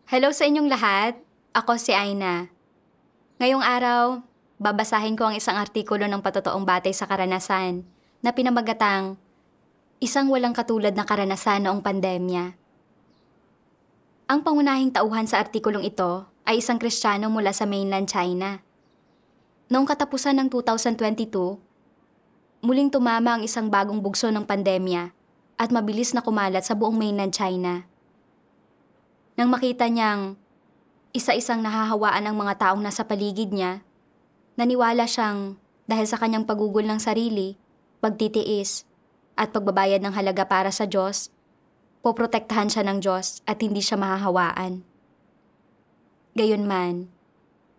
Hello sa inyong lahat. Ako si Aina. Ngayong araw, babasahin ko ang isang artikulo ng patotoong batay sa karanasan na pinamagatang Isang Walang Katulad na Karanasan Noong Pandemya. Ang pangunahing tauhan sa artikulong ito ay isang Kristiyano mula sa mainland China. Noong katapusan ng 2022, muling tumama ang isang bagong bugso ng pandemya at mabilis na kumalat sa buong mainland China. Nang makita niyang isa-isang nahahawaan ng mga taong nasa paligid niya, naniwala siyang dahil sa kanyang pagugol ng sarili, pagtitiis, at pagbabayad ng halaga para sa Diyos, poprotektahan siya ng Diyos at hindi siya mahahawaan. Gayunman,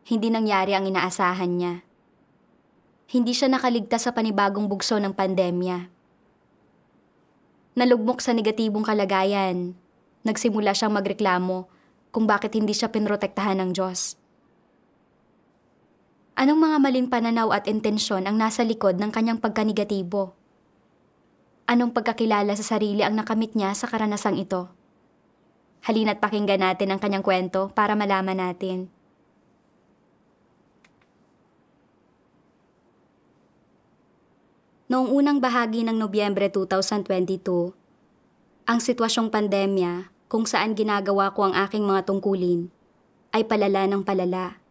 hindi nangyari ang inaasahan niya. Hindi siya nakaligtas sa panibagong bugso ng pandemya. Nalugmok sa negatibong kalagayan, nagsimula siyang magreklamo kung bakit hindi siya pinrotektahan ng Diyos. Anong mga maling pananaw at intensyon ang nasa likod ng kanyang pagkanegatibo? Anong pagkakilala sa sarili ang nakamit niya sa karanasang ito? Halina't pakinggan natin ang kanyang kwento para malaman natin. Noong unang bahagi ng Nobyembre 2022, ang sitwasyong pandemya kung saan ginagawa ko ang aking mga tungkulin ay palala ng palala.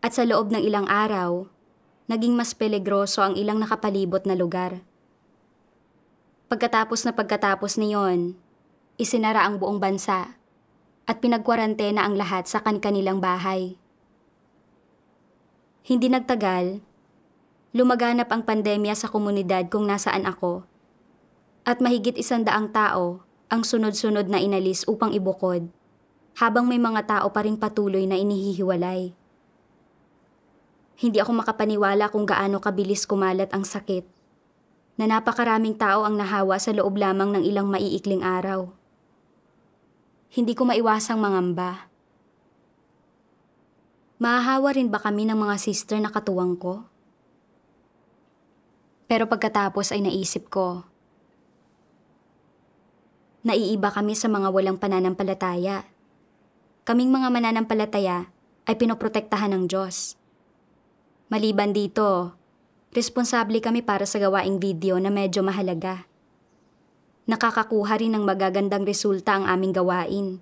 At sa loob ng ilang araw, naging mas peligroso ang ilang nakapalibot na lugar. Pagkatapos niyon, isinara ang buong bansa at pinagkwarantena ang lahat sa kanilang bahay. Hindi nagtagal, lumaganap ang pandemya sa komunidad kung nasaan ako at mahigit 100 tao ang sunod-sunod na inalis upang ibukod habang may mga tao pa ring patuloy na inihihiwalay. Hindi ako makapaniwala kung gaano kabilis kumalat ang sakit na napakaraming tao ang nahawa sa loob lamang ng ilang maiikling araw. Hindi ko maiwasang mangamba. Mahahawa rin ba kami ng mga sister na katuwang ko? Pero pagkatapos ay naisip ko, naiiba kami sa mga walang pananampalataya. Kaming mga mananampalataya ay pinoprotektahan ng Diyos. Maliban dito, responsable kami para sa gawaing video na medyo mahalaga. Nakakakuha rin ng magagandang resulta ang aming gawain.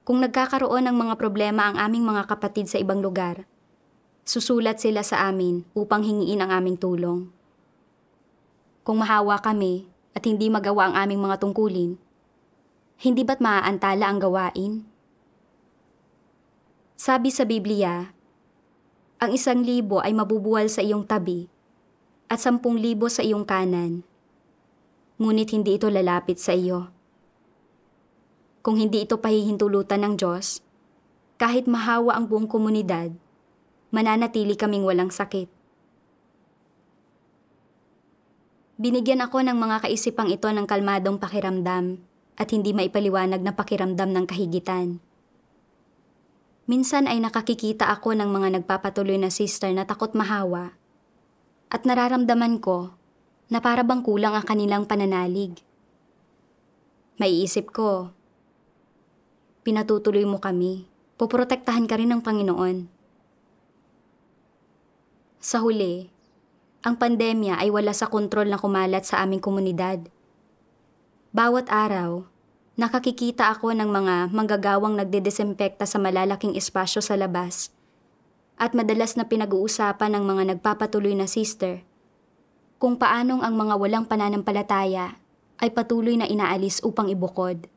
Kung nagkakaroon ng mga problema ang aming mga kapatid sa ibang lugar, susulat sila sa amin upang hingiin ang aming tulong. Kung mahawa kami at hindi magawa ang aming mga tungkulin, hindi ba't maaantala ang gawain? Sabi sa Biblia, ang 1,000 ay mabubuwal sa iyong tabi at 10,000 sa iyong kanan, ngunit hindi ito lalapit sa iyo. Kung hindi ito pahihintulutan ng Diyos, kahit mahawa ang buong komunidad, mananatili kaming walang sakit. Binigyan ako ng mga kaisipang ito ng kalmadong pakiramdam at hindi maipaliwanag na pakiramdam ng kahigitan. Minsan ay nakakikita ako ng mga nagpapatuloy na sister na takot mahawa at nararamdaman ko na para bang kulang ang kanilang pananalig. Maiisip ko, pinatutuloy mo kami, poprotektahan ka rin ng Panginoon. Sa huli, ang pandemya ay wala sa kontrol na kumalat sa aming komunidad. Bawat araw, nakakikita ako ng mga manggagawang nagdedesinfekta sa malalaking espasyo sa labas at madalas na pinag-uusapan ng mga nagpapatuloy na sister kung paanong ang mga walang pananampalataya ay patuloy na inaalis upang ibukod.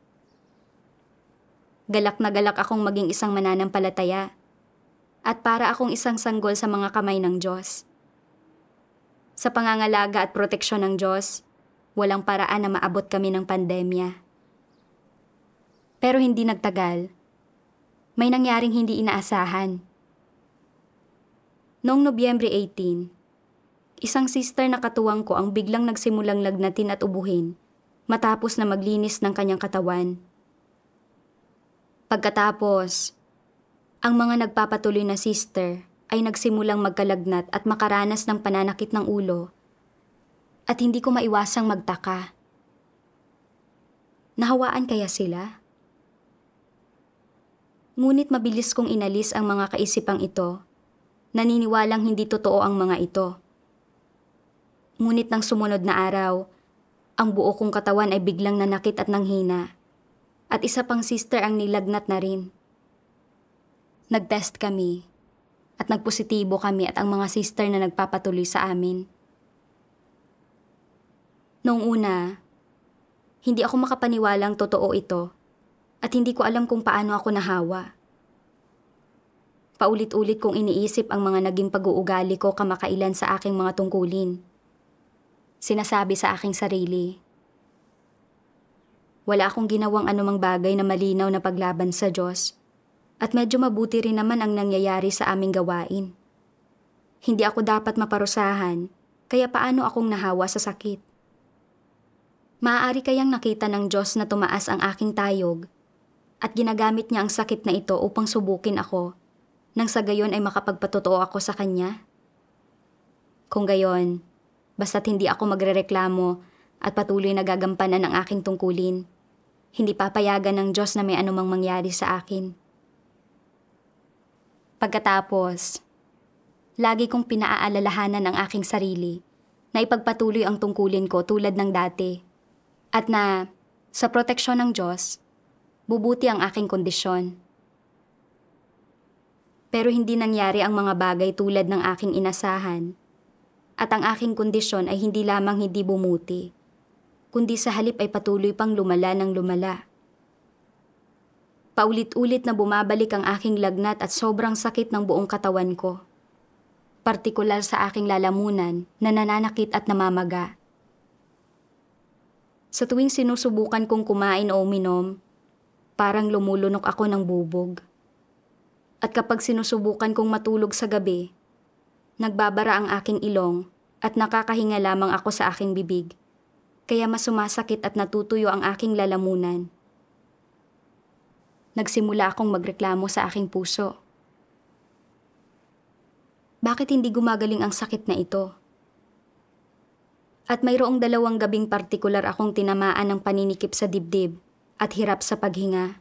Galak na galak akong maging isang mananampalataya at para akong isang sanggol sa mga kamay ng Diyos. Sa pangangalaga at proteksyon ng Diyos, walang paraan na maabot kami ng pandemya. Pero hindi nagtagal, may nangyaring hindi inaasahan. Noong Nobyembre 18, isang sister na katuwang ko ang biglang nagsimulang lagnatin at ubuhin matapos na maglinis ng kanyang katawan. Pagkatapos, ang mga nagpapatuloy na sister ay nagsimulang magkalagnat at makaranas ng pananakit ng ulo at hindi ko maiwasang magtaka. Nahawaan kaya sila? Ngunit mabilis kong inalis ang mga kaisipang ito. Naniniwalang hindi totoo ang mga ito. Ngunit nang sumunod na araw, ang buo kong katawan ay biglang nanakit at nanghina. At isa pang sister ang nilagnat na rin. Nag-test kami at nagpositibo kami at ang mga sister na nagpapatuloy sa amin. Noong una, hindi ako makapaniwalang totoo ito at hindi ko alam kung paano ako nahawa. Paulit-ulit kong iniisip ang mga naging pag-uugali ko kamakailan sa aking mga tungkulin. Sinasabi sa aking sarili, wala akong ginawang anumang bagay na malinaw na paglaban sa Diyos at medyo mabuti rin naman ang nangyayari sa aming gawain. Hindi ako dapat maparusahan, kaya paano akong nahawa sa sakit? Maaari kayang nakita ng Diyos na tumaas ang aking tayog at ginagamit niya ang sakit na ito upang subukin ako nang sa gayon ay makapagpatotoo ako sa Kanya? Kung gayon, basta't hindi ako magrereklamo at patuloy na gagampanan ang aking tungkulin, hindi papayagan ng Diyos na may anumang mangyari sa akin. Pagkatapos, lagi kong pinaaalalahanan ang aking sarili na ipagpatuloy ang tungkulin ko tulad ng dati at na, sa proteksyon ng Diyos, bubuti ang aking kondisyon. Pero hindi nangyari ang mga bagay tulad ng aking inasahan at ang aking kondisyon ay hindi lamang hindi bumuti, kundi sa halip ay patuloy pang lumala ng lumala. Paulit-ulit na bumabalik ang aking lagnat at sobrang sakit ng buong katawan ko. Partikular sa aking lalamunan na nananakit at namamaga. Sa tuwing sinusubukan kong kumain o uminom, parang lumulunok ako ng bubog. At kapag sinusubukan kong matulog sa gabi, nagbabara ang aking ilong at nakakahinga lamang ako sa aking bibig, kaya mas sumasakit at natutuyo ang aking lalamunan. Nagsimula akong magreklamo sa aking puso. Bakit hindi gumagaling ang sakit na ito? At mayroong 2 gabing partikular akong tinamaan ng paninikip sa dibdib at hirap sa paghinga.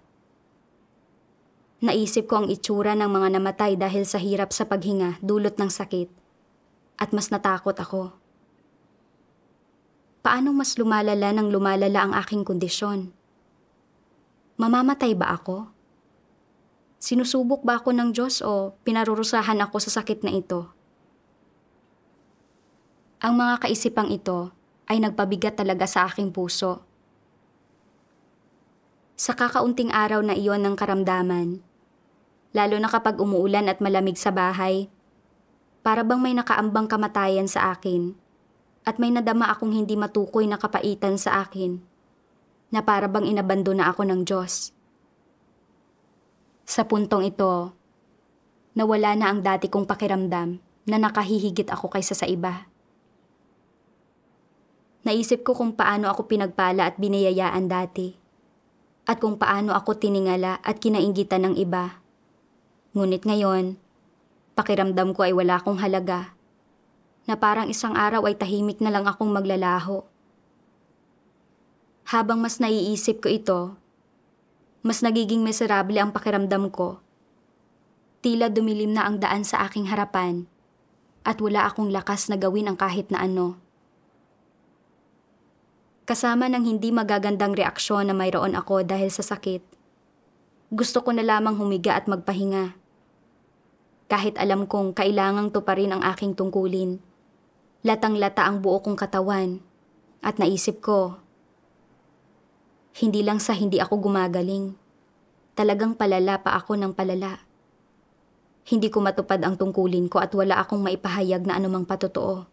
Naisip ko ang itsura ng mga namatay dahil sa hirap sa paghinga dulot ng sakit at mas natakot ako. Paano mas lumalala nang lumalala ang aking kondisyon? Mamamatay ba ako? Sinusubok ba ako ng Diyos o pinarurusahan ako sa sakit na ito? Ang mga kaisipang ito ay nagpabigat talaga sa aking puso. Sa kakaunting araw na iyon ng karamdaman, lalo na kapag umuulan at malamig sa bahay, para bang may nakaambang kamatayan sa akin at may nadama akong hindi matukoy na kapaitan sa akin na para bang inabandona ako ng Diyos. Sa puntong ito, nawala na ang dati kong pakiramdam na nakahihigit ako kaysa sa iba. Naisip ko kung paano ako pinagpala at biniyayaan dati at kung paano ako tiningala at kinainggitan ng iba. Ngunit ngayon, pakiramdam ko ay wala akong halaga, na parang isang araw ay tahimik na lang akong maglalaho. Habang mas naiisip ko ito, mas nagiging miserable ang pakiramdam ko. Tila dumilim na ang daan sa aking harapan at wala akong lakas na gawin ang kahit na ano. Kasama ng hindi magagandang reaksyon na mayroon ako dahil sa sakit, gusto ko na lamang humiga at magpahinga. Kahit alam kong kailangang tuparin ang aking tungkulin, latang-lata ang buo kong katawan at naisip ko, hindi lang sa hindi ako gumagaling, talagang palala pa ako ng palala. Hindi ko matupad ang tungkulin ko at wala akong maipahayag na anumang patotoo.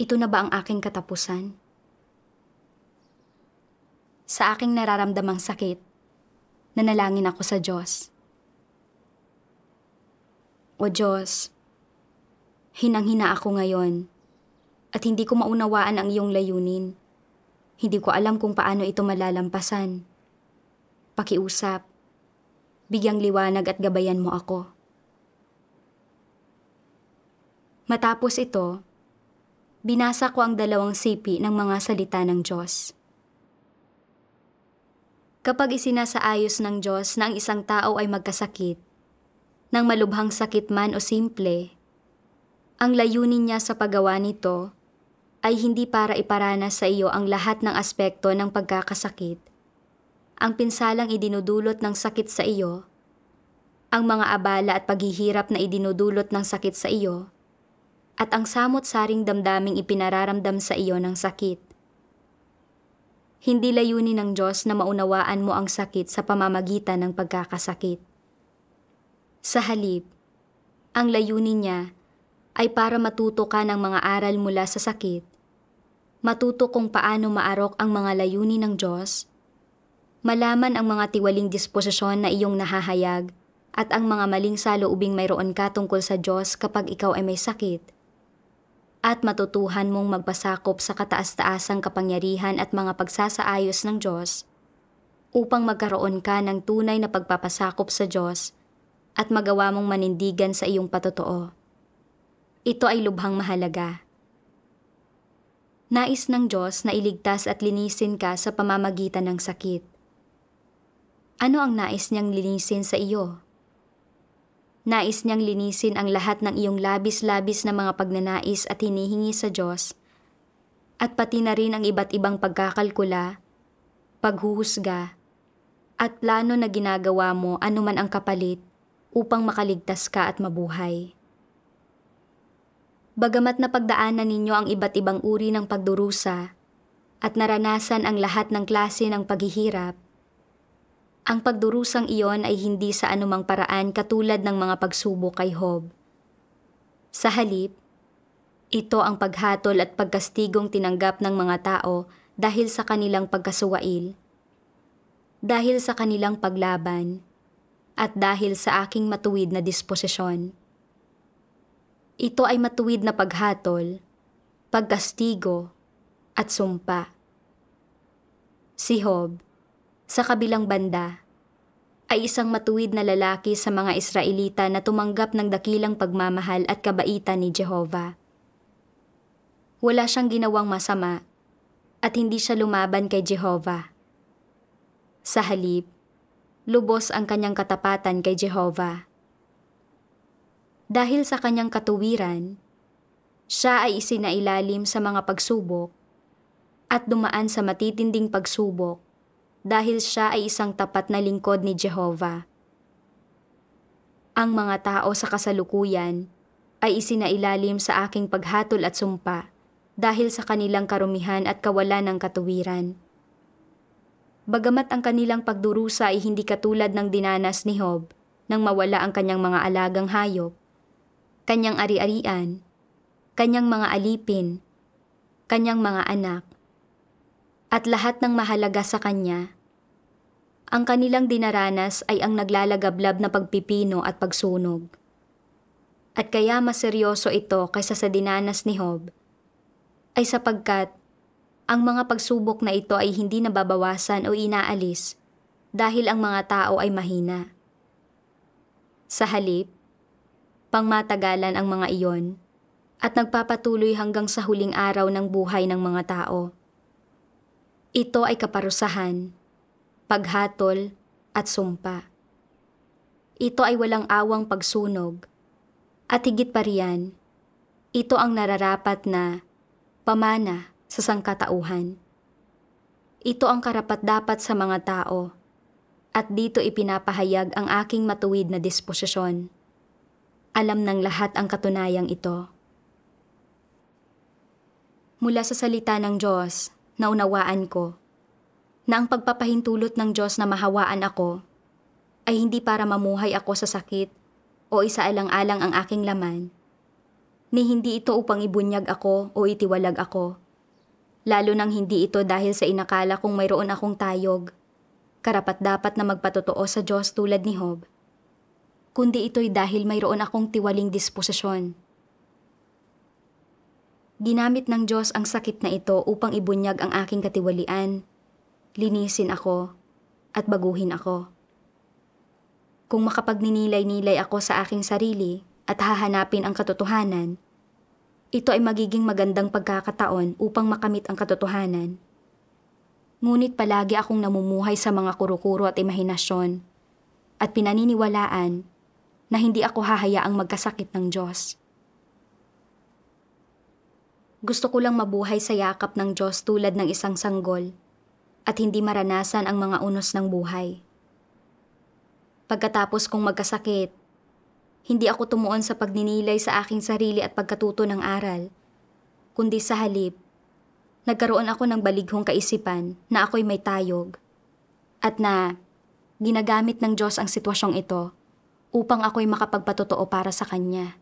Ito na ba ang aking katapusan? Sa aking nararamdamang sakit, nanalangin ako sa Diyos. O Diyos, hinang-hina ako ngayon at hindi ko maunawaan ang iyong layunin. Hindi ko alam kung paano ito malalampasan. Pakiusap, bigyang liwanag at gabayan mo ako. Matapos ito, binasa ko ang 2 sipi ng mga salita ng Diyos. Kapag isinasaayos ng Diyos na ang isang tao ay magkasakit, ng malubhang sakit man o simple, ang layunin niya sa paggawa nito ay hindi para iparanas sa iyo ang lahat ng aspekto ng pagkakasakit, ang pinsalang idinudulot ng sakit sa iyo, ang mga abala at paghihirap na idinudulot ng sakit sa iyo, at ang samot-saring damdaming ipinararamdam sa iyo ng sakit. Hindi layunin ng Diyos na maunawaan mo ang sakit sa pamamagitan ng pagkakasakit. Sa halip, ang layunin niya ay para matuto ka ng mga aral mula sa sakit, matuto kung paano maarok ang mga layunin ng Diyos, malaman ang mga tiwaling disposisyon na iyong nahahayag at ang mga maling saloobing mayroon ka tungkol sa Diyos kapag ikaw ay may sakit, at matutuhan mong magpasakop sa kataas-taasang kapangyarihan at mga pagsasaayos ng Diyos upang magkaroon ka ng tunay na pagpapasakop sa Diyos at magawa mong manindigan sa iyong patotoo. Ito ay lubhang mahalaga. Nais ng Diyos na iligtas at linisin ka sa pamamagitan ng sakit. Ano ang nais niyang linisin sa iyo? Nais niyang linisin ang lahat ng iyong labis-labis na mga pagnanais at hinihingi sa Diyos, at pati na rin ang iba't ibang pagkakalkula, paghuhusga, at plano na ginagawa mo anuman ang kapalit upang makaligtas ka at mabuhay. Bagamat napagdaanan ninyo ang iba't ibang uri ng pagdurusa at naranasan ang lahat ng klase ng paghihirap, ang pagdurusang iyon ay hindi sa anumang paraan katulad ng mga pagsubok kay Job. Sa halip, ito ang paghatol at pagkastigong tinanggap ng mga tao dahil sa kanilang pagkasuwail, dahil sa kanilang paglaban, at dahil sa aking matuwid na disposisyon. Ito ay matuwid na paghatol, pagkastigo, at sumpa. Si Job, sa kabilang banda, ay isang matuwid na lalaki sa mga Israelita na tumanggap ng dakilang pagmamahal at kabaitan ni Jehovah. Wala siyang ginawang masama at hindi siya lumaban kay Jehovah. Sa halip, lubos ang kanyang katapatan kay Jehovah. Dahil sa kanyang katuwiran, siya ay isinailalim sa mga pagsubok at dumaan sa matitinding pagsubok dahil siya ay isang tapat na lingkod ni Jehovah. Ang mga tao sa kasalukuyan ay isinailalim sa aking paghatol at sumpa dahil sa kanilang karumihan at kawalan ng katuwiran. Bagamat ang kanilang pagdurusa ay hindi katulad ng dinanas ni Job nang mawala ang kanyang mga alagang hayop, kanyang ari-arian, kanyang mga alipin, kanyang mga anak, at lahat ng mahalaga sa kanya, ang kanilang dinaranas ay ang naglalagablab na pagpipino at pagsunog. At kaya mas seryoso ito kaysa sa dinanas ni Job, ay sapagkat ang mga pagsubok na ito ay hindi nababawasan o inaalis dahil ang mga tao ay mahina. Sa halip, pangmatagalan ang mga iyon at nagpapatuloy hanggang sa huling araw ng buhay ng mga tao. Ito ay kaparusahan, paghatol at sumpa. Ito ay walang awang pagsunog at higit pa riyan, ito ang nararapat na pamana sa sangkatauhan. Ito ang karapat-dapat sa mga tao at dito ipinapahayag ang aking matuwid na disposisyon. Alam ng lahat ang katunayang ito. Mula sa salita ng Diyos, naunawaan ko na ang pagpapahintulot ng Diyos na mahawaan ako ay hindi para mamuhay ako sa sakit o isaalang-alang ang aking laman, ni hindi ito upang ibunyag ako o itiwalag ako, lalo nang hindi ito dahil sa inakala kong mayroon akong tayog, karapat-dapat na magpatotoo sa Diyos tulad ni Job, kundi ito'y dahil mayroon akong tiwaling disposisyon. Ginamit ng Diyos ang sakit na ito upang ibunyag ang aking katiwalian, linisin ako, at baguhin ako. Kung makapagninilay-nilay ako sa aking sarili at hahanapin ang katotohanan, ito ay magiging magandang pagkakataon upang makamit ang katotohanan. Ngunit palagi akong namumuhay sa mga kuro-kuro at imahinasyon at pinaniniwalaan na hindi ako hahayaang magkasakit ng Diyos. Gusto ko lang mabuhay sa yakap ng Diyos tulad ng isang sanggol at hindi maranasan ang mga unos ng buhay. Pagkatapos kong magkasakit, hindi ako tumuon sa pagninilay sa aking sarili at pagkatuto ng aral, kundi sa halip, nagkaroon ako ng balighong kaisipan na ako'y may tayog at na ginagamit ng Diyos ang sitwasyong ito upang ako'y makapagpatotoo para sa Kanya.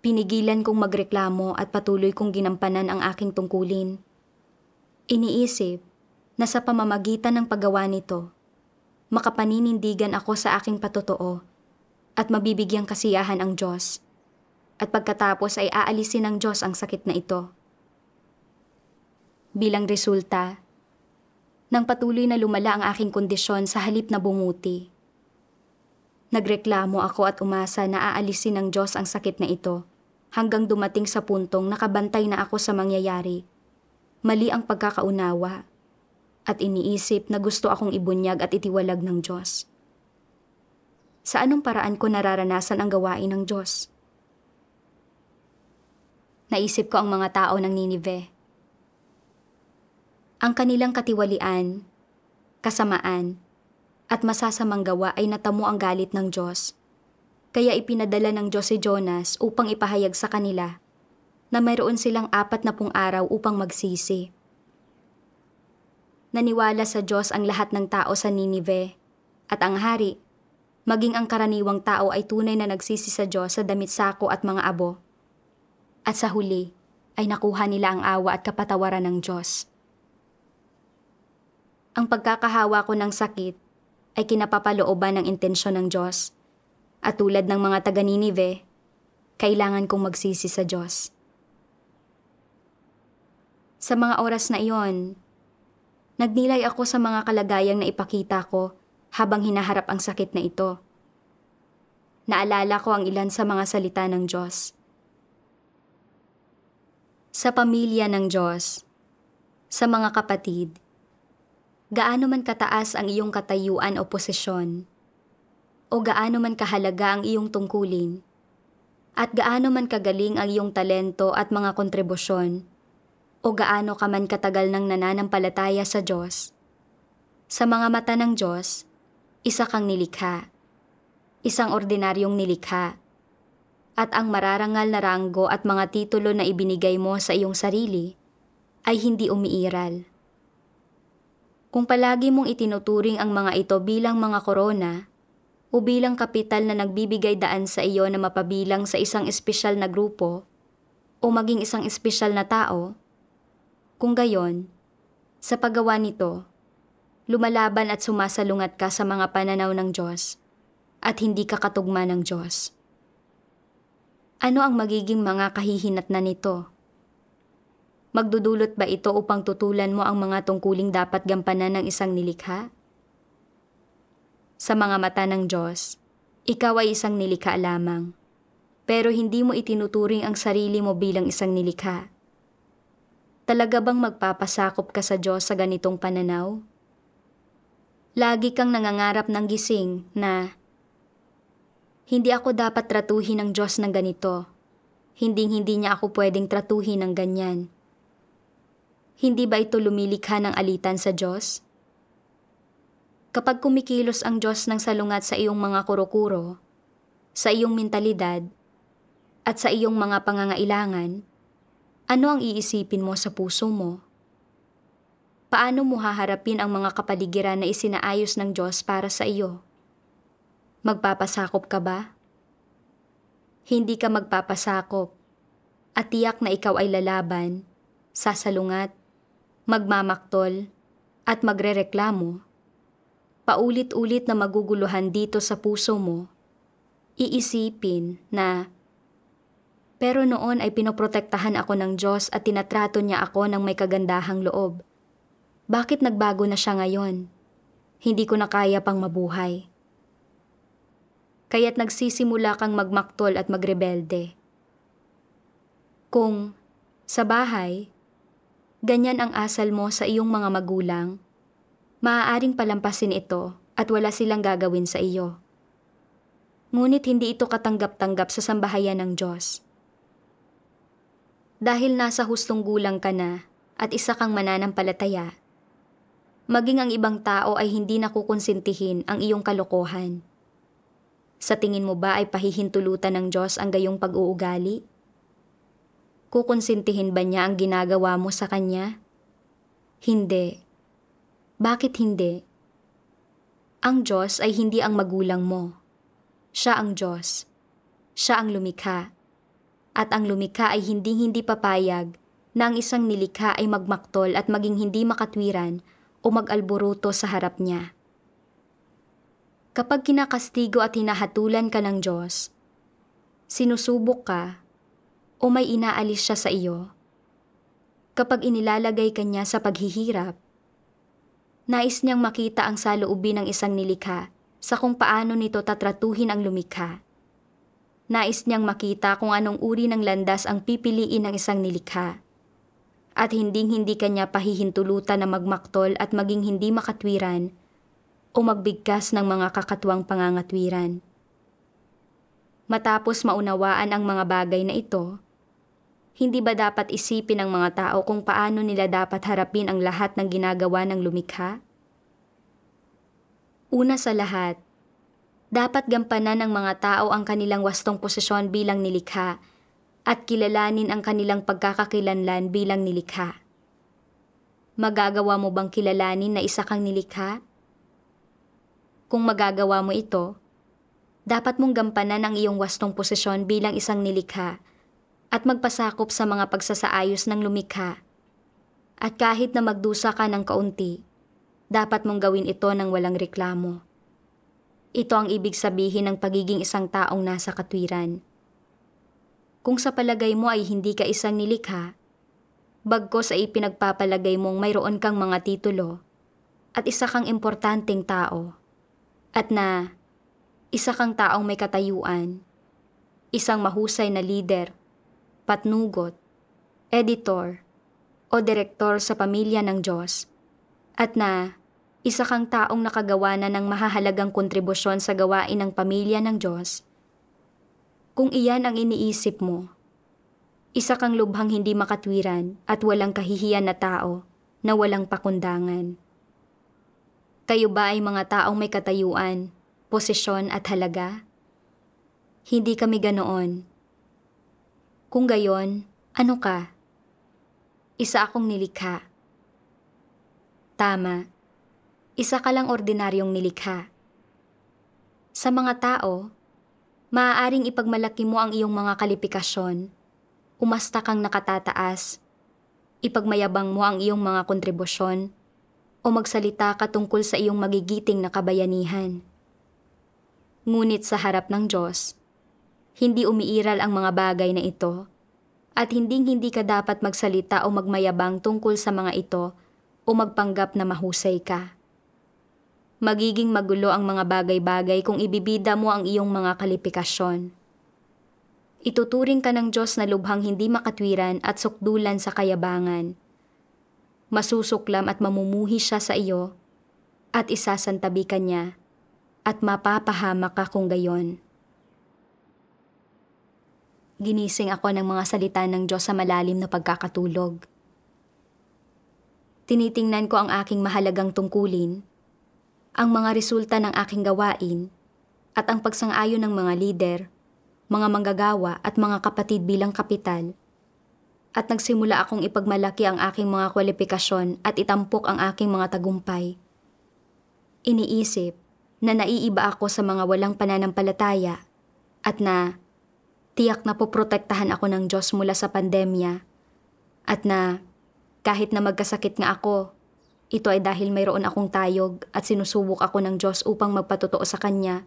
Pinigilan kong magreklamo at patuloy kong ginampanan ang aking tungkulin. Iniisip na sa pamamagitan ng paggawa nito, makapaninindigan ako sa aking patotoo at mabibigyang kasiyahan ang Diyos. At pagkatapos ay aalisin ng Diyos ang sakit na ito. Bilang resulta, nang patuloy na lumala ang aking kondisyon sa halip na bumuti, nagreklamo ako at umasa na aalisin ng Diyos ang sakit na ito hanggang dumating sa puntong nakabantay na ako sa mangyayari. Mali ang pagkakaunawa at iniisip na gusto akong ibunyag at itiwalag ng Diyos. Sa anong paraan ko nararanasan ang gawain ng Diyos? Naisip ko ang mga tao ng Ninive. Ang kanilang katiwalian, kasamaan, at masasamang gawa ay natamo ang galit ng Diyos. Kaya ipinadala ng Diyos si Jonas upang ipahayag sa kanila na mayroon silang 40 araw upang magsisi. Naniwala sa Diyos ang lahat ng tao sa Ninive at ang hari, maging ang karaniwang tao ay tunay na nagsisi sa Diyos sa damit sako at mga abo. At sa huli ay nakuha nila ang awa at kapatawaran ng Diyos. Ang pagkakahawa ko ng sakit ay kinapapalooban ng intensyon ng Diyos. At tulad ng mga taga-Ninive, kailangan kong magsisi sa Diyos. Sa mga oras na iyon, nagnilay ako sa mga kalagayang naipakita ko habang hinaharap ang sakit na ito. Naalala ko ang ilan sa mga salita ng Diyos. Sa pamilya ng Diyos, sa mga kapatid, gaano man kataas ang iyong katayuan o posisyon, o gaano man kahalaga ang iyong tungkulin, at gaano man kagaling ang iyong talento at mga kontribusyon, o gaano ka man katagal ng nananampalataya sa Diyos, sa mga mata ng Diyos, isa kang nilikha, isang ordinaryong nilikha, at ang mararangal na ranggo at mga titulo na ibinigay mo sa iyong sarili ay hindi umiiral. Kung palagi mong itinuturing ang mga ito bilang mga korona, o bilang kapital na nagbibigay daan sa iyo na mapabilang sa isang espesyal na grupo o maging isang espesyal na tao, kung gayon, sa paggawa nito, lumalaban at sumasalungat ka sa mga pananaw ng Diyos at hindi ka katugma ng Diyos. Ano ang magiging mga kahihinatnan nito? Magdudulot ba ito upang tutulan mo ang mga tungkuling dapat gampanan ng isang nilikha? Sa mga mata ng Diyos, ikaw ay isang nilikha lamang, pero hindi mo itinuturing ang sarili mo bilang isang nilikha. Talaga bang magpapasakop ka sa Diyos sa ganitong pananaw? Lagi kang nangangarap ng gising na, hindi ako dapat tratuhin ng Diyos ng ganito. Hindi niya ako pwedeng tratuhin ng ganyan. Hindi ba ito lumilikha ng alitan sa Diyos? Kapag kumikilos ang Diyos ng salungat sa iyong mga kuro-kuro, sa iyong mentalidad, at sa iyong mga pangangailangan, ano ang iisipin mo sa puso mo? Paano mo haharapin ang mga kapaligiran na isinaayos ng Diyos para sa iyo? Magpapasakop ka ba? Hindi ka magpapasakop, at tiyak na ikaw ay lalaban, sasalungat, magmamaktol, at magrereklamo. Paulit-ulit na maguguluhan dito sa puso mo, iisipin na, pero noon ay pinoprotektahan ako ng Diyos at tinatrato niya ako ng may kagandahang loob. Bakit nagbago na siya ngayon? Hindi ko na kaya pang mabuhay. Kaya't nagsisimula kang magmaktol at magrebelde. Kung sa bahay, Ganyan ang asal mo sa iyong mga magulang. Maaaring palampasin ito at wala silang gagawin sa iyo. Ngunit hindi ito katanggap-tanggap sa sambahayan ng Diyos. Dahil nasa hustong gulang ka na at isa kang mananampalataya, maging ang ibang tao ay hindi nakukonsintihin ang iyong kalokohan. Sa tingin mo ba ay pahihintulutan ng Diyos ang gayong pag-uugali? Kukonsintihin ba niya ang ginagawa mo sa Kanya? Hindi. Bakit hindi? Ang Diyos ay hindi ang magulang mo. Siya ang Diyos. Siya ang lumikha. At ang lumikha ay hindi papayag na ang isang nilikha ay magmaktol at maging hindi makatwiran o mag-alboruto sa harap niya. Kapag kinakastigo at hinahatulan ka ng Diyos, sinusubok ka o may inaalis siya sa iyo, kapag inilalagay ka niya sa paghihirap, nais niyang makita ang saloobin ng isang nilikha sa kung paano nito tatratuhin ang lumikha. Nais niyang makita kung anong uri ng landas ang pipiliin ng isang nilikha. At hindi kanya pahihintulutan na magmaktol at maging hindi makatwiran o magbigkas ng mga kakatuwang pangangatwiran. Matapos maunawaan ang mga bagay na ito, hindi ba dapat isipin ng mga tao kung paano nila dapat harapin ang lahat ng ginagawa ng lumikha? Una sa lahat, dapat gampanan ng mga tao ang kanilang wastong posisyon bilang nilikha at kilalanin ang kanilang pagkakakilanlan bilang nilikha. Magagawa mo bang kilalanin na isa kang nilikha? Kung magagawa mo ito, dapat mong gampanan ang iyong wastong posisyon bilang isang nilikha at magpasakop sa mga pagsasaayos ng lumikha. At kahit na magdusa ka ng kaunti, dapat mong gawin ito ng walang reklamo. Ito ang ibig sabihin ng pagiging isang taong nasa katwiran. Kung sa palagay mo ay hindi ka isang nilikha, bagkos ay ipinagpapalagay mong mayroon kang mga titulo at isa kang importanteng tao, at na isa kang taong may katayuan, isang mahusay na lider, patnugot, editor, o direktor sa pamilya ng Diyos, at na isa kang taong nakagawa na ng mahahalagang kontribusyon sa gawain ng pamilya ng Diyos. Kung iyan ang iniisip mo, isa kang lubhang hindi makatwiran at walang kahihiyan na tao na walang pakundangan. Kayo ba ay mga taong may katayuan, posisyon at halaga? Hindi kami ganoon. Kung gayon, ano ka? Isa akong nilikha. Tama, isa ka lang ordinaryong nilikha. Sa mga tao, maaaring ipagmalaki mo ang iyong mga kalipikasyon, umasta kang nakatataas, ipagmayabang mo ang iyong mga kontribusyon, o magsalita ka tungkol sa iyong magigiting na kabayanihan. Ngunit sa harap ng Diyos, hindi umiiral ang mga bagay na ito, at hindi ka dapat magsalita o magmayabang tungkol sa mga ito o magpanggap na mahusay ka. Magiging magulo ang mga bagay-bagay kung ibibida mo ang iyong mga kalipikasyon. Ituturing ka ng Diyos na lubhang hindi makatwiran at sukdulan sa kayabangan. Masusuklam at mamumuhi siya sa iyo at isasantabi ka niya at mapapahamak ka kung gayon. Ginising ako ng mga salita ng Diyos sa malalim na pagkakatulog. Tinitingnan ko ang aking mahalagang tungkulin, ang mga resulta ng aking gawain, at ang pagsang-ayon ng mga lider, mga manggagawa at mga kapatid bilang kapital. At nagsimula akong ipagmalaki ang aking mga kwalifikasyon at itampok ang aking mga tagumpay. Iniisip na naiiba ako sa mga walang pananampalataya at na tiyak na poprotektahan ako ng Diyos mula sa pandemya at na kahit na magkasakit nga ako, ito ay dahil mayroon akong tayog at sinusubok ako ng Diyos upang magpatotoo sa Kanya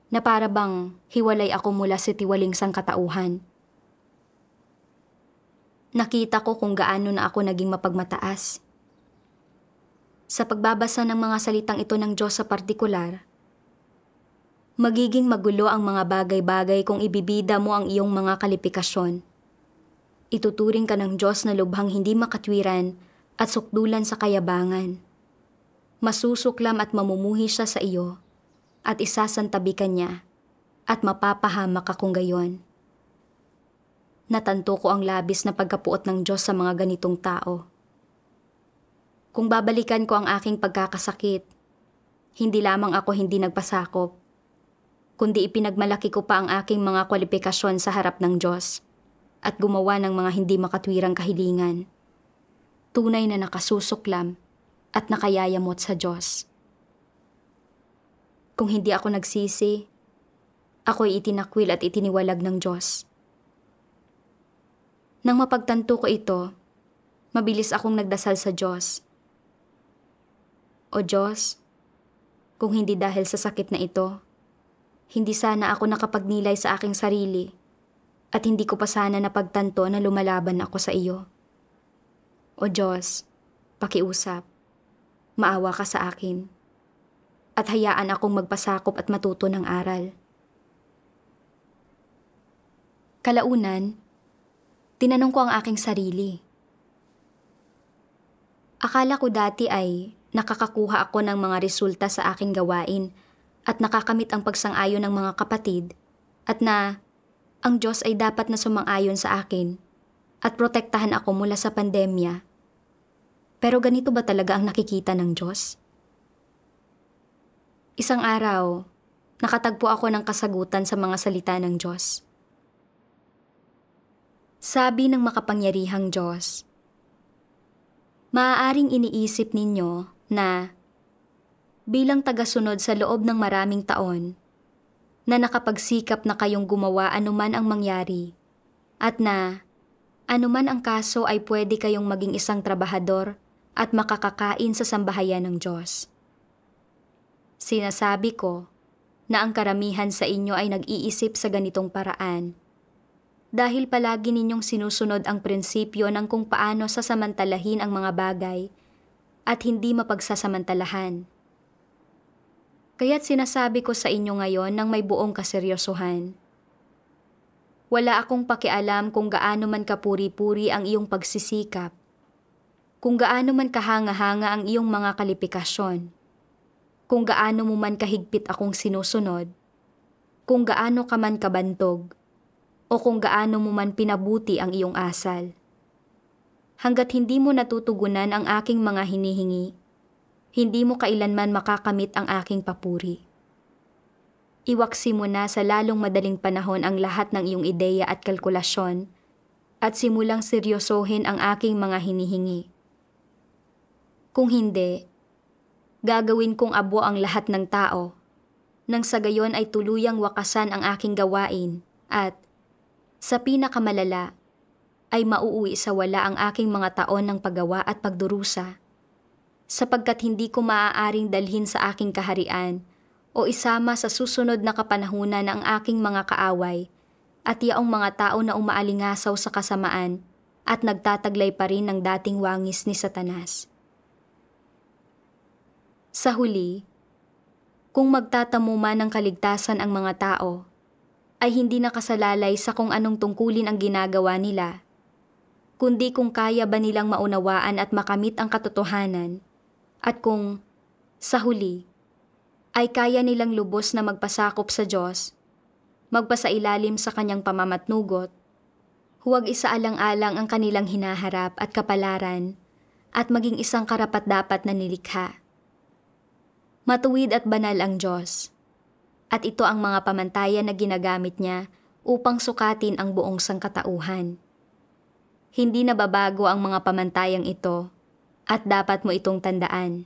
na para bang hiwalay ako mula sa tiwaling sangkatauhan. Nakita ko kung gaano na ako naging mapagmataas. Sa pagbabasa ng mga salitang ito ng Diyos sa partikular, magiging magulo ang mga bagay-bagay kung ibibida mo ang iyong mga kalipikasyon. ituturing ka ng Diyos na lubhang hindi makatwiran at sukdulan sa kayabangan. Masusuklam at mamumuhi siya sa iyo at isasantabi ka niya at mapapahamak ka kung gayon. Natanto ko ang labis na pagkapuot ng Diyos sa mga ganitong tao. Kung babalikan ko ang aking pagkakasakit, hindi lamang ako hindi nagpasakop, kundi ipinagmalaki ko pa ang aking mga kwalifikasyon sa harap ng Diyos at gumawa ng mga hindi makatwirang kahilingan. Tunay na nakasusuklam at nakayayamot sa Diyos. Kung hindi ako nagsisi, ako'y itinakwil at itiniwalag ng Diyos. Nang mapagtanto ko ito, mabilis akong nagdasal sa Diyos. O Diyos, kung hindi dahil sa sakit na ito, hindi sana ako nakapagnilay sa aking sarili at hindi ko pa sana napagtanto na lumalaban ako sa iyo. O Diyos, pakiusap, maawa ka sa akin at hayaan akong magpasakop at matuto ng aral. Kalaunan, tinanong ko ang aking sarili. Akala ko dati ay nakakakuha ako ng mga resulta sa aking gawain at nakakamit ang pagsang-ayon ng mga kapatid at na ang Diyos ay dapat na sumang-ayon sa akin at protektahan ako mula sa pandemya. Pero ganito ba talaga ang nakikita ng Diyos? Isang araw, nakatagpo ako ng kasagutan sa mga salita ng Diyos. Sabi ng makapangyarihang Diyos, maaaring iniisip ninyo na bilang tagasunod sa loob ng maraming taon na nakapagsikap na kayong gumawa anuman ang mangyari at na anuman ang kaso ay pwede kayong maging isang trabahador at makakakain sa sambahayan ng Diyos. Sinasabi ko na ang karamihan sa inyo ay nag-iisip sa ganitong paraan dahil palagi ninyong sinusunod ang prinsipyo ng kung paano sasamantalahin ang mga bagay at hindi mapagsasamantalahan. Kaya't sinasabi ko sa inyo ngayon ng may buong kaseryosohan. Wala akong pakialam kung gaano man kapuri-puri ang iyong pagsisikap, kung gaano man kahanga-hanga ang iyong mga kalifikasyon, kung gaano mo man kahigpit akong sinusunod, kung gaano ka man kabantog, o kung gaano mo man pinabuti ang iyong asal. Hanggat hindi mo natutugunan ang aking mga hinihingi, hindi mo kailanman makakamit ang aking papuri. Iwaksi mo na sa lalong madaling panahon ang lahat ng iyong ideya at kalkulasyon at simulang seryosohin ang aking mga hinihingi. Kung hindi, gagawin kong abo ang lahat ng tao, nang sa gayon ay tuluyang wakasan ang aking gawain at, sa pinakamalala, ay mauuwi sa wala ang aking mga taon ng paggawa at pagdurusa, sapagkat hindi ko maaaring dalhin sa aking kaharian o isama sa susunod na kapanahunan ang aking mga kaaway at yaong mga tao na umaalingasaw sa kasamaan at nagtataglay pa rin ng dating wangis ni Satanas. Sa huli, kung magtatamo man ng kaligtasan ang mga tao, ay hindi nakasalalay sa kung anong tungkulin ang ginagawa nila, kundi kung kaya ba nilang maunawaan at makamit ang katotohanan, at kung, sa huli, ay kaya nilang lubos na magpasakop sa Diyos, magpasailalim sa kanyang pamamatnugot, huwag isaalang-alang ang kanilang hinaharap at kapalaran, at maging isang karapat-dapat na nilikha. Matuwid at banal ang Diyos, at ito ang mga pamantayan na ginagamit niya upang sukatin ang buong sangkatauhan. Hindi nababago ang mga pamantayang ito at dapat mo itong tandaan.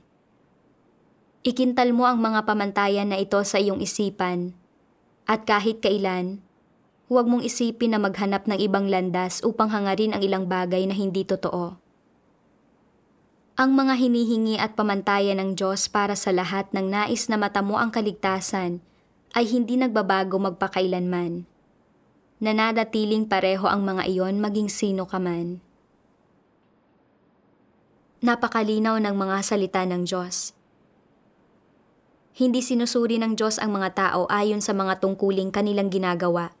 Ikintal mo ang mga pamantayan na ito sa iyong isipan at kahit kailan, huwag mong isipin na maghanap ng ibang landas upang hangarin ang ilang bagay na hindi totoo. Ang mga hinihingi at pamantayan ng Diyos para sa lahat ng nais na matamo ang kaligtasan ay hindi nagbabago magpakailanman. Nananatiling pareho ang mga iyon maging sino ka man. Napakalinaw ng mga salita ng Diyos. Hindi sinusuri ng Diyos ang mga tao ayon sa mga tungkuling kanilang ginagawa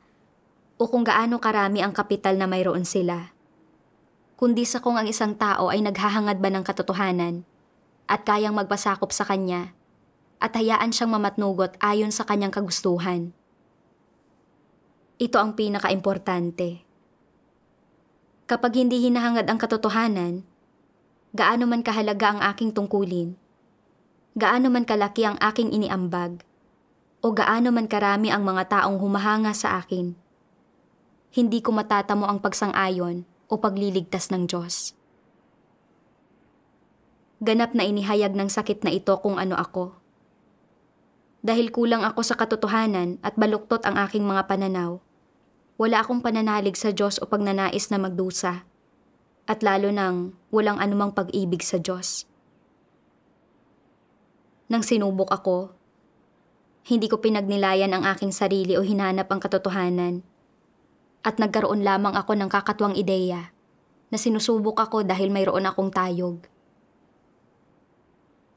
o kung gaano karami ang kapital na mayroon sila. kundi sa kung ang isang tao ay naghahangad ba ng katotohanan at kayang magpasakop sa kanya at hayaan siyang mamatnugot ayon sa kanyang kagustuhan. Ito ang pinaka-importante. Kapag hindi hinahangad ang katotohanan, gaano man kahalaga ang aking tungkulin, gaano man kalaki ang aking iniambag, o gaano man karami ang mga taong humahanga sa akin, hindi ko matatamo ang pagsang-ayon o pagliligtas ng Diyos. Ganap na inihayag ng sakit na ito kung ano ako. Dahil kulang ako sa katotohanan at baluktot ang aking mga pananaw, wala akong pananalig sa Diyos o pagnanais na magdusa, at lalo nang walang anumang pag-ibig sa Diyos. Nang sinubok ako, hindi ko pinagnilayan ang aking sarili o hinanap ang katotohanan, at nagkaroon lamang ako ng kakatwang ideya na sinusubok ako dahil mayroon akong tayog.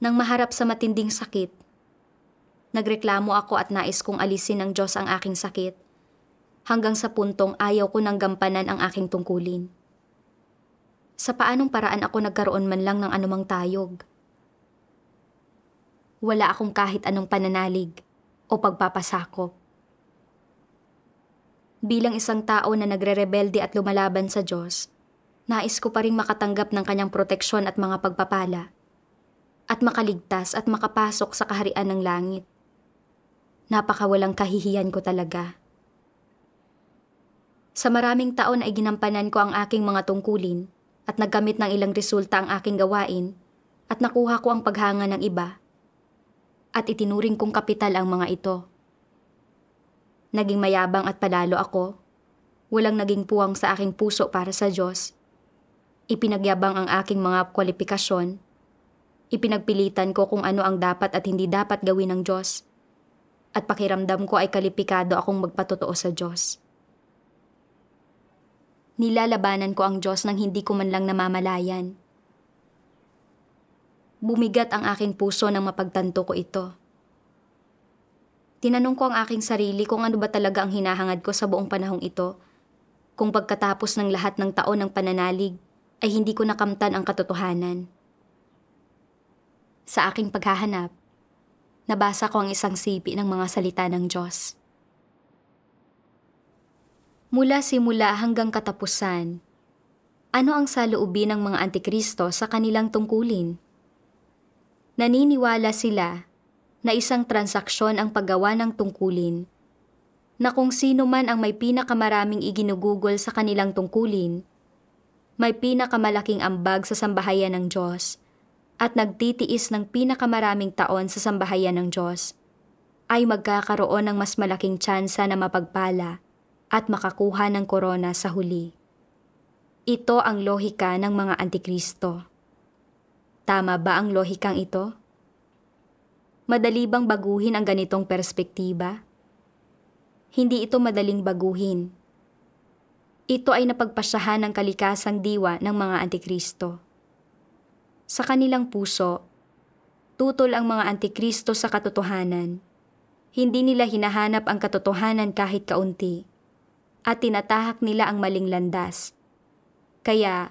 Nang maharap sa matinding sakit, nagreklamo ako at nais kong alisin ng Diyos ang aking sakit, hanggang sa puntong ayaw ko nang gampanan ang aking tungkulin. Sa paanong paraan ako nagkaroon man lang ng anumang tayog? Wala akong kahit anong pananalig o pagpapasakop. Bilang isang tao na nagre-rebelde at lumalaban sa Diyos, nais ko pa rin makatanggap ng kanyang proteksyon at mga pagpapala, at makaligtas at makapasok sa kaharian ng langit. Napakawalang kahihiyan ko talaga. Sa maraming taon ay ginampanan ko ang aking mga tungkulin at nagkamit ng ilang resulta ang aking gawain at nakuha ko ang paghanga ng iba at itinuring kong kapital ang mga ito. Naging mayabang at palalo ako, walang naging puwang sa aking puso para sa Diyos. Ipinagyabang ang aking mga kwalifikasyon, ipinagpilitan ko kung ano ang dapat at hindi dapat gawin ng Diyos, at pakiramdam ko ay kalipikado akong magpatotoo sa Diyos. Nilalabanan ko ang Diyos nang hindi ko man lang namamalayan. Bumigat ang aking puso nang mapagtanto ko ito. Tinanong ko ang aking sarili kung ano ba talaga ang hinahangad ko sa buong panahong ito, kung pagkatapos ng lahat ng taon ng pananalig ay hindi ko nakamtan ang katotohanan. Sa aking paghahanap, nabasa ko ang isang sipi ng mga salita ng Diyos. Mula simula hanggang katapusan, ano ang saloobin ng mga Antikristo sa kanilang tungkulin? Naniniwala sila na isang transaksyon ang paggawa ng tungkulin, na kung sino man ang may pinakamaraming iginugugol sa kanilang tungkulin, may pinakamalaking ambag sa sambahayan ng Diyos, at nagtitiis ng pinakamaraming taon sa sambahayan ng Diyos, ay magkakaroon ng mas malaking tsansa na mapagpala at makakuha ng korona sa huli. Ito ang lohika ng mga Antikristo. Tama ba ang lohikang ito? Madali bang baguhin ang ganitong perspektiba? Hindi ito madaling baguhin. Ito ay napagpasyahan ng kalikasang diwa ng mga Antikristo. Sa kanilang puso, tutol ang mga Antikristo sa katotohanan. Hindi nila hinahanap ang katotohanan kahit kaunti, at tinatahak nila ang maling landas. Kaya,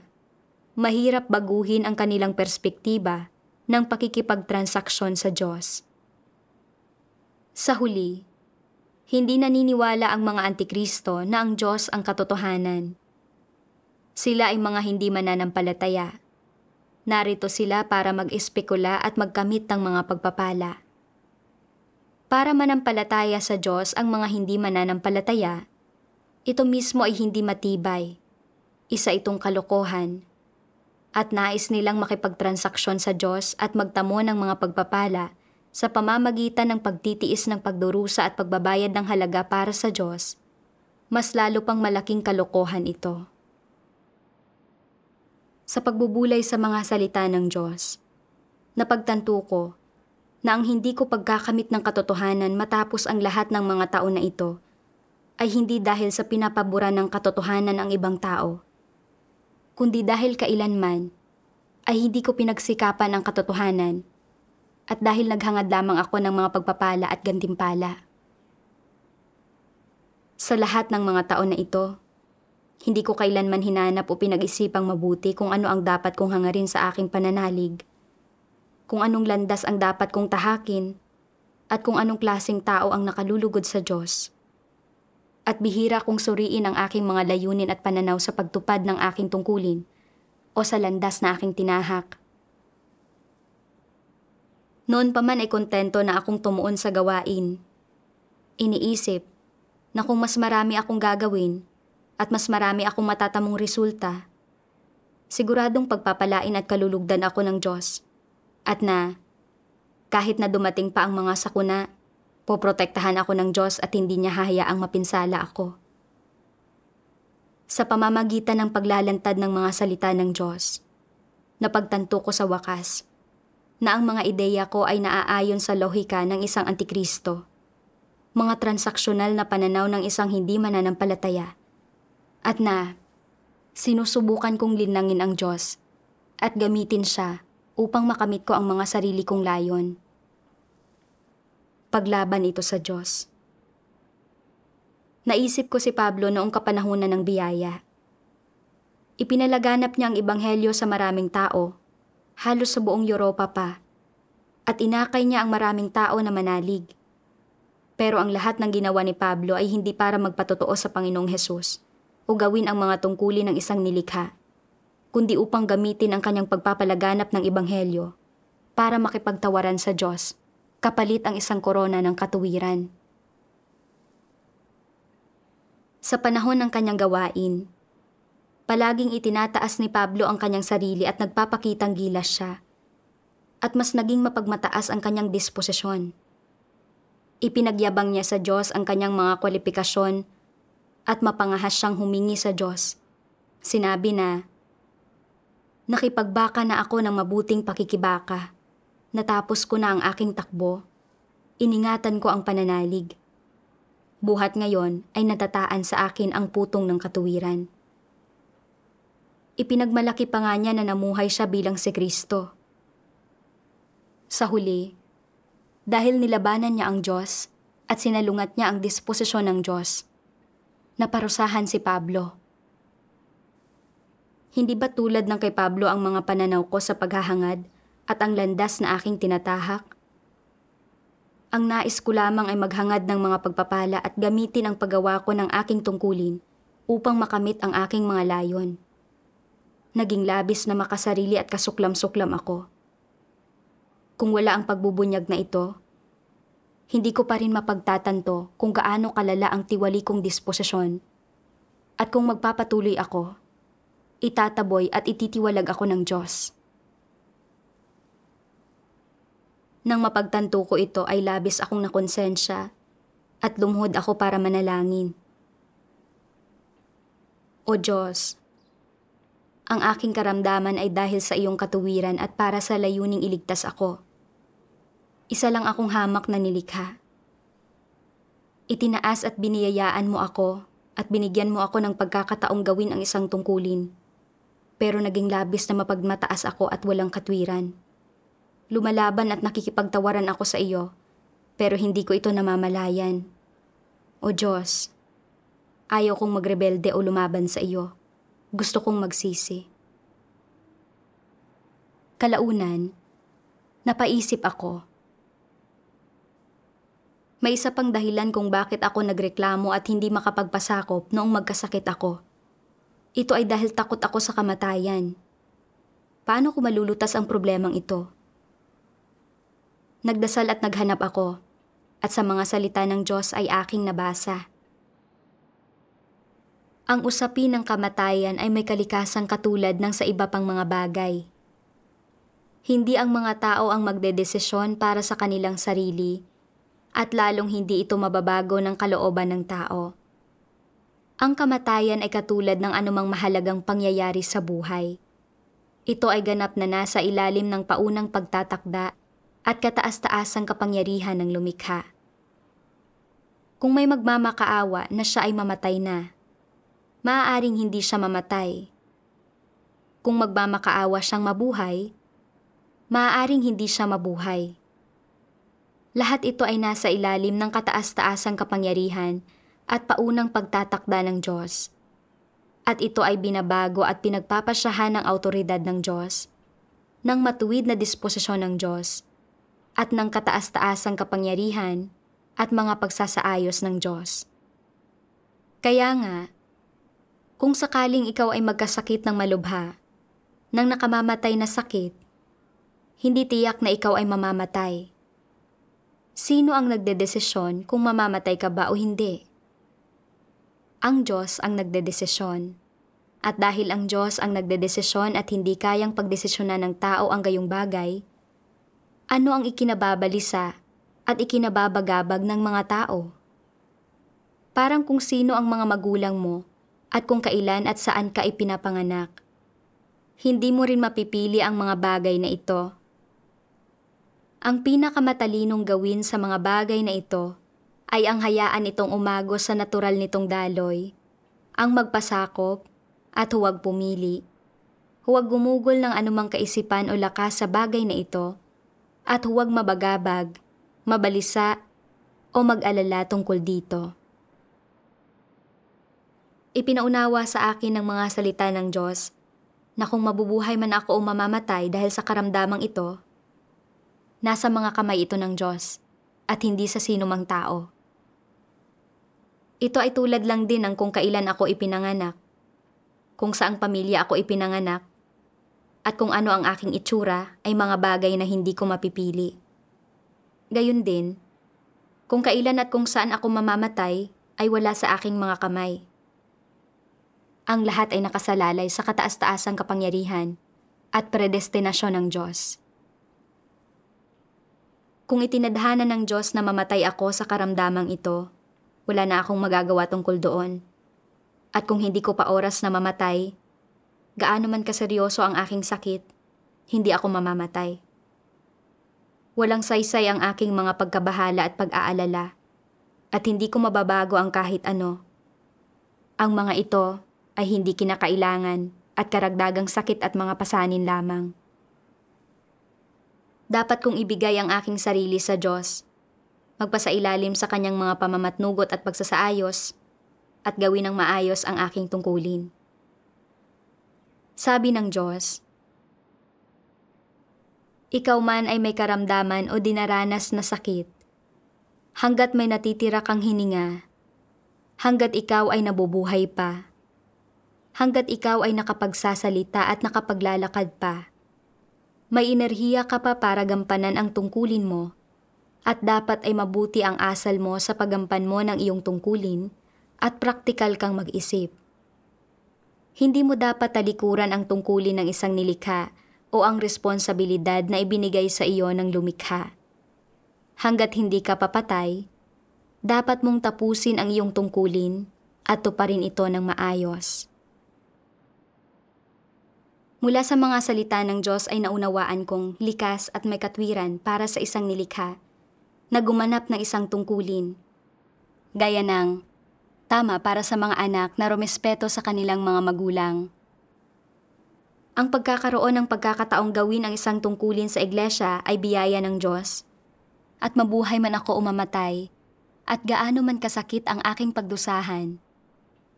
mahirap baguhin ang kanilang perspektiba ng pakikipagtransaksyon sa Diyos. Sa huli, hindi naniniwala ang mga Antikristo na ang Diyos ang katotohanan. Sila ay mga hindi mananampalataya. Narito sila para mag-espekula at magkamit ng mga pagpapala. Para manampalataya sa Diyos ang mga hindi mananampalataya, ito mismo ay hindi matibay. Isa itong kalokohan. At nais nilang makipagtransaksyon sa Diyos at magtamo ng mga pagpapala sa pamamagitan ng pagtitiis ng pagdurusa at pagbabayad ng halaga para sa Diyos. Mas lalo pang malaking kalokohan ito. Sa pagbubulay sa mga salita ng Diyos, napagtanto ko na ang hindi ko pagkakamit ng katotohanan matapos ang lahat ng mga taon na ito ay hindi dahil sa pinapaboran ng katotohanan ang ibang tao, kundi dahil kailanman ay hindi ko pinagsikapan ang katotohanan at dahil naghangad lamang ako ng mga pagpapala at gantimpala. Sa lahat ng mga taon na ito, Hindi ko kailanman hinanap o pinag-isipang mabuti kung ano ang dapat kong hangarin sa aking pananalig, kung anong landas ang dapat kong tahakin, at kung anong klaseng tao ang nakalulugod sa Diyos. At bihira kong suriin ang aking mga layunin at pananaw sa pagtupad ng aking tungkulin o sa landas na aking tinahak. Noon pa man ay kontento na akong tumuon sa gawain. Iniisip na kung mas marami akong gagawin at mas marami akong matatamong resulta, siguradong pagpapalain at kalulugdan ako ng Diyos. At na, kahit na dumating pa ang mga sakuna, poprotektahan ako ng Diyos at hindi niya hahayaang mapinsala ako. Sa pamamagitan ng paglalantad ng mga salita ng Diyos, napagtanto ko sa wakas na ang mga ideya ko ay naaayon sa lohika ng isang antikristo, mga transaksyonal na pananaw ng isang hindi mananampalataya, at na sinusubukan kong linangin ang Diyos at gamitin siya upang makamit ko ang mga sarili kong layon. Paglaban ito sa Diyos. Naisip ko si Pablo noong kapanahunan ng biyaya. Ipinalaganap niya ang ebanghelyo sa maraming tao, halos sa buong Europa pa, at inakay niya ang maraming tao na manalig. Pero ang lahat ng ginawa ni Pablo ay hindi para magpatotoo sa Panginoong Hesus o gawin ang mga tungkulin ng isang nilikha, kundi upang gamitin ang kanyang pagpapalaganap ng ebanghelyo para makipagtawaran sa Diyos, kapalit ang isang korona ng katuwiran. Sa panahon ng kanyang gawain, palaging itinataas ni Pablo ang kanyang sarili at nagpapakitang gilas siya, at mas naging mapagmataas ang kanyang disposisyon. Ipinagyabang niya sa Diyos ang kanyang mga kwalifikasyon at mapangahas siyang humingi sa Diyos. Sinabi na, "Nakipagbaka na ako ng mabuting pakikibaka. Natapos ko na ang aking takbo. Iningatan ko ang pananalig. Buhat ngayon ay natataan sa akin ang putong ng katuwiran." Ipinagmalaki pa nga niya na namuhay siya bilang si Kristo. Sa huli, dahil nilabanan niya ang Diyos at sinalungat niya ang disposisyon ng Diyos, naparusahan si Pablo. Hindi ba tulad ng kay Pablo ang mga pananaw ko sa paghahangad at ang landas na aking tinatahak? Ang nais ko lamang ay maghangad ng mga pagpapala at gamitin ang paggawa ko ng aking tungkulin upang makamit ang aking mga layon. Naging labis na makasarili at kasuklam-suklam ako. Kung wala ang pagbubunyag na ito, hindi ko pa rin mapagtatanto kung gaano kalala ang tiwali kong disposisyon. At kung magpapatuloy ako, itataboy at ititiwalag ako ng Diyos. Nang mapagtanto ko ito ay labis akong nakonsensya at lumuhod ako para manalangin. O Diyos, ang aking karamdaman ay dahil sa iyong katuwiran at para sa layuning iligtas ako. Isa lang akong hamak na nilikha. Itinaas at biniyayaan mo ako at binigyan mo ako ng pagkakataong gawin ang isang tungkulin. Pero naging labis na mapagmataas ako at walang katwiran. Lumalaban at nakikipagtawaran ako sa iyo, pero hindi ko ito namamalayan. O Diyos, ayaw kong magrebelde o lumaban sa iyo. Gusto kong magsisi. Kalaunan, napaisip ako. May isa pang dahilan kung bakit ako nagreklamo at hindi makapagpasakop noong magkasakit ako. Ito ay dahil takot ako sa kamatayan. Paano ko malulutas ang problemang ito? Nagdasal at naghanap ako, at sa mga salita ng Diyos ay aking nabasa. Ang usapin ng kamatayan ay may kalikasang katulad ng sa iba pang mga bagay. Hindi ang mga tao ang magdedesisyon para sa kanilang sarili, at lalong hindi ito mababago ng kalooban ng tao. Ang kamatayan ay katulad ng anumang mahalagang pangyayari sa buhay. Ito ay ganap na nasa ilalim ng paunang pagtatakda at kataas-taasang kapangyarihan ng lumikha. Kung may magmamakaawa na siya ay mamatay na, maaaring hindi siya mamatay. Kung magmamakaawa siyang mabuhay, maaaring hindi siya mabuhay. Lahat ito ay nasa ilalim ng kataas-taasang kapangyarihan at paunang pagtatakda ng Diyos. At ito ay binabago at pinagpapasyahan ng autoridad ng Diyos, ng matuwid na disposisyon ng Diyos, at ng kataas-taasang kapangyarihan at mga pagsasaayos ng Diyos. Kaya nga, kung sakaling ikaw ay magkasakit ng malubha, ng nakamamatay na sakit, hindi tiyak na ikaw ay mamamatay. Sino ang nagdedesisyon kung mamamatay ka ba o hindi? Ang Diyos ang nagdedesisyon. At dahil ang Diyos ang nagdedesisyon at hindi kayang pagdesisyonan ng tao ang gayong bagay, ano ang ikinababalisa at ikinababagabag ng mga tao? Parang kung sino ang mga magulang mo at kung kailan at saan ka ipinapanganak. Hindi mo rin mapipili ang mga bagay na ito. Ang pinakamatalinong gawin sa mga bagay na ito ay ang hayaan itong umagos sa natural nitong daloy, ang magpasakop at huwag pumili. Huwag gumugol ng anumang kaisipan o lakas sa bagay na ito at huwag mabagabag, mabalisa o mag-alala tungkol dito. Ipinaunawa sa akin ng mga salita ng Diyos na kung mabubuhay man ako o mamamatay dahil sa karamdamang ito, nasa mga kamay ito ng Diyos at hindi sa sinumang tao. Ito ay tulad lang din ng kung kailan ako ipinanganak, kung saang pamilya ako ipinanganak, at kung ano ang aking itsura ay mga bagay na hindi ko mapipili. Gayun din, kung kailan at kung saan ako mamamatay ay wala sa aking mga kamay. Ang lahat ay nakasalalay sa kataas-taasang kapangyarihan at predestinasyon ng Diyos. Kung itinadhana ng Diyos na mamatay ako sa karamdamang ito, wala na akong magagawa tungkol doon. At kung hindi ko pa oras na mamatay, gaano man kaseryoso ang aking sakit, hindi ako mamamatay. Walang saysay ang aking mga pagkabahala at pag-aalala, at hindi ko mababago ang kahit ano. Ang mga ito ay hindi kinakailangan at karagdagang sakit at mga pasanin lamang. Dapat kong ibigay ang aking sarili sa Diyos, magpasailalim sa kanyang mga pamamatnugot at pagsasaayos, at gawin ng maayos ang aking tungkulin. Sabi ng Diyos, ikaw man ay may karamdaman o dinaranas na sakit, hanggat may natitira kang hininga, hanggat ikaw ay nabubuhay pa, hanggat ikaw ay nakapagsasalita at nakapaglalakad pa, may enerhiya ka pa para gampanan ang tungkulin mo, at dapat ay mabuti ang asal mo sa paggampan mo ng iyong tungkulin at praktikal kang mag-isip. Hindi mo dapat talikuran ang tungkulin ng isang nilikha o ang responsibilidad na ibinigay sa iyo ng lumikha. Hanggat hindi ka papatay, dapat mong tapusin ang iyong tungkulin at tuparin ito ng maayos. Mula sa mga salita ng Diyos ay naunawaan kong likas at may katwiran para sa isang nilikha na gumanap ng isang tungkulin. Gaya ng tama para sa mga anak na rumespeto sa kanilang mga magulang. Ang pagkakaroon ng pagkakataong gawin ang isang tungkulin sa iglesia ay biyaya ng Diyos. At mabuhay man ako o mamatay, at gaano man kasakit ang aking pagdusahan,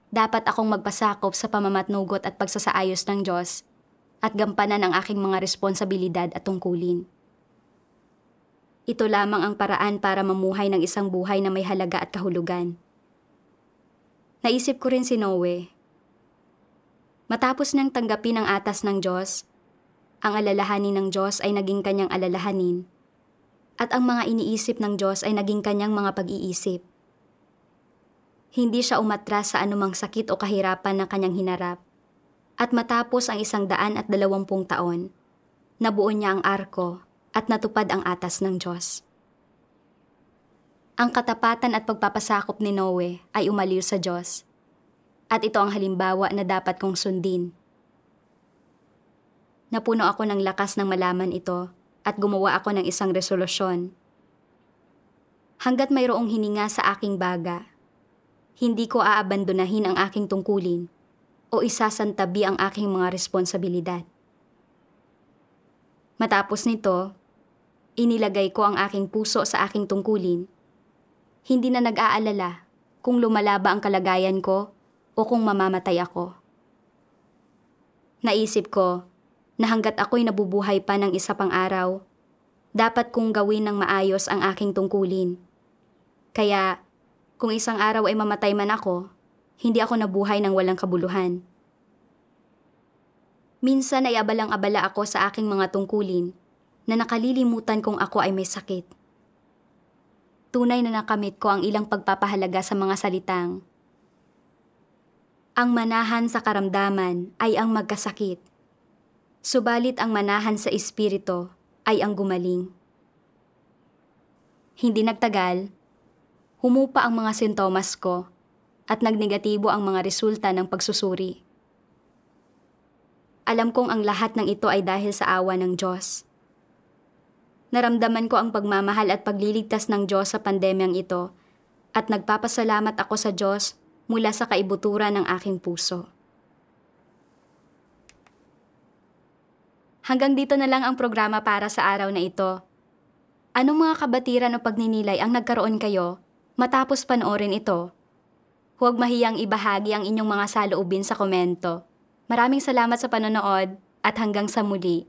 dapat akong magpasakop sa pamamatnugot at pagsasaayos ng Diyos at gampanan ang aking mga responsibilidad at tungkulin. Ito lamang ang paraan para mamuhay ng isang buhay na may halaga at kahulugan. Naisip ko rin si Noe. Matapos niyang tanggapin ang atas ng Diyos, ang alalahanin ng Diyos ay naging kanyang alalahanin, at ang mga iniisip ng Diyos ay naging kanyang mga pag-iisip. Hindi siya umatras sa anumang sakit o kahirapan na kanyang hinarap, at matapos ang 120 taon, nabuo niya ang arko at natupad ang atas ng Diyos. Ang katapatan at pagpapasakop ni Noe ay umaliw sa Diyos, at ito ang halimbawa na dapat kong sundin. Napuno ako ng lakas ng malaman ito at gumawa ako ng isang resolusyon. Hanggat mayroong hininga sa aking baga, hindi ko aabandonahin ang aking tungkulin o isasantabi ang aking mga responsibilidad. Matapos nito, inilagay ko ang aking puso sa aking tungkulin. Hindi na nag-aalala kung lumalaba ang kalagayan ko o kung mamamatay ako. Naisip ko na hanggat ako'y nabubuhay pa ng isa pang araw, dapat kong gawin ng maayos ang aking tungkulin. Kaya, kung isang araw ay mamatay man ako, hindi ako nabuhay ng walang kabuluhan. Minsan ay abalang-abala ako sa aking mga tungkulin na nakalilimutan kong ako ay may sakit. Tunay na nakamit ko ang ilang pagpapahalaga sa mga salitang, ang manahan sa karamdaman ay ang magkasakit, subalit ang manahan sa espiritu ay ang gumaling. Hindi nagtagal, humupa ang mga sintomas ko at nagnegatibo ang mga resulta ng pagsusuri. Alam kong ang lahat ng ito ay dahil sa awa ng Diyos. Naramdaman ko ang pagmamahal at pagliligtas ng Diyos sa pandemyang ito at nagpapasalamat ako sa Diyos mula sa kaibuturan ng aking puso. Hanggang dito na lang ang programa para sa araw na ito. Anong mga kabatiran o pagninilay ang nagkaroon kayo matapos panoorin ito? Huwag mahiyang ibahagi ang inyong mga saloobin sa komento. Maraming salamat sa panonood at hanggang sa muli.